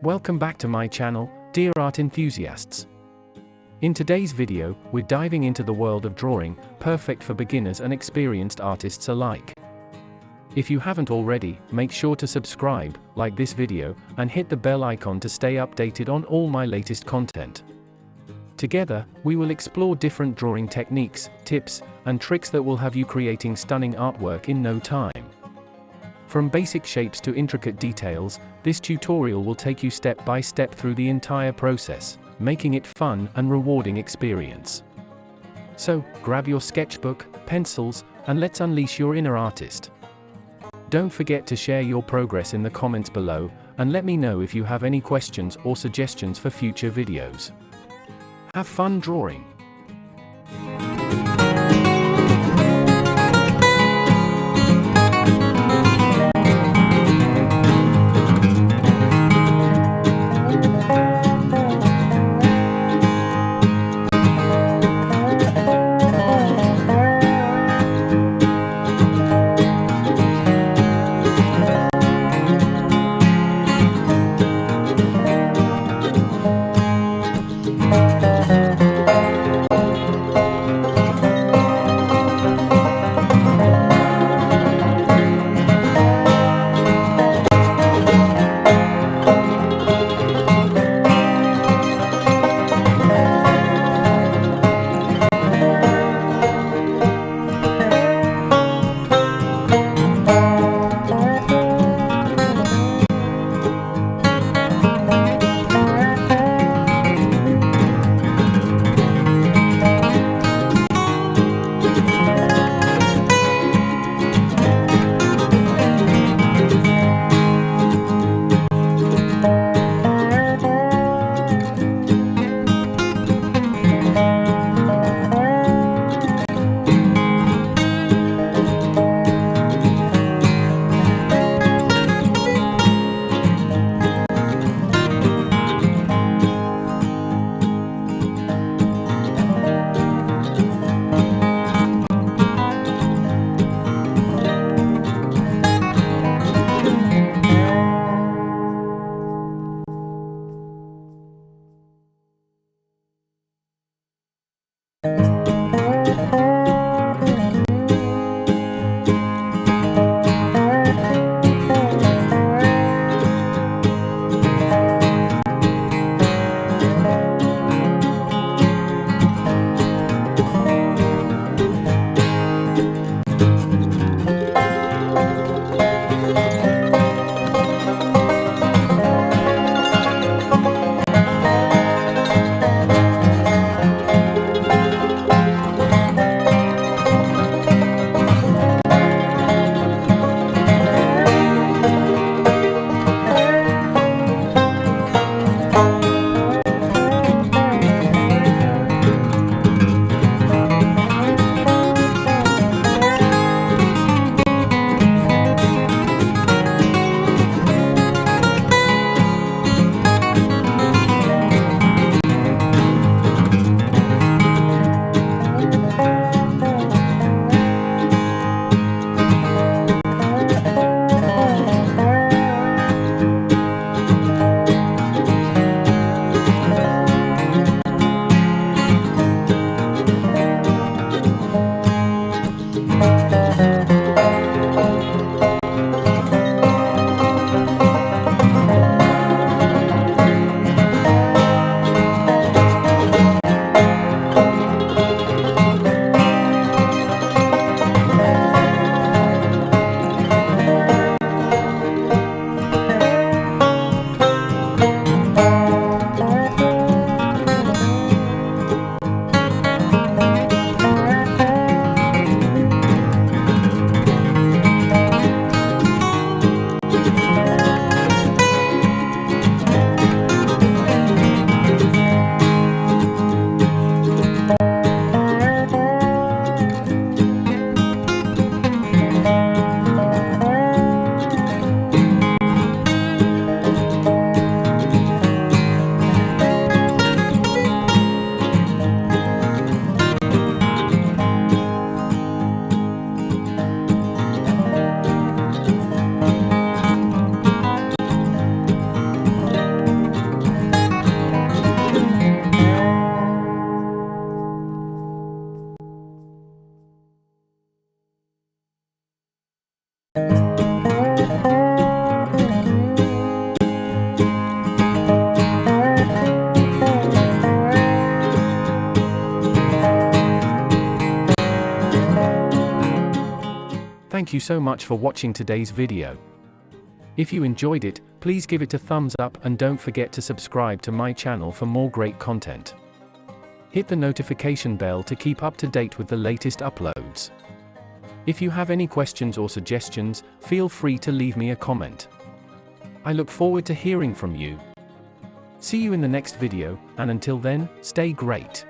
Welcome back to my channel, dear art enthusiasts. In today's video, we're diving into the world of drawing, perfect for beginners and experienced artists alike. If you haven't already, make sure to subscribe, like this video, and hit the bell icon to stay updated on all my latest content. Together, we will explore different drawing techniques, tips, and tricks that will have you creating stunning artwork in no time. From basic shapes to intricate details, this tutorial will take you step by step through the entire process, making it fun and rewarding experience. So, grab your sketchbook, pencils, and let's unleash your inner artist. Don't forget to share your progress in the comments below, and let me know if you have any questions or suggestions for future videos. Have fun drawing! Thank you so much for watching today's video. If you enjoyed it, please give it a thumbs up and don't forget to subscribe to my channel for more great content. Hit the notification bell to keep up to date with the latest uploads. If you have any questions or suggestions, feel free to leave me a comment. I look forward to hearing from you. See you in the next video, and until then, stay great.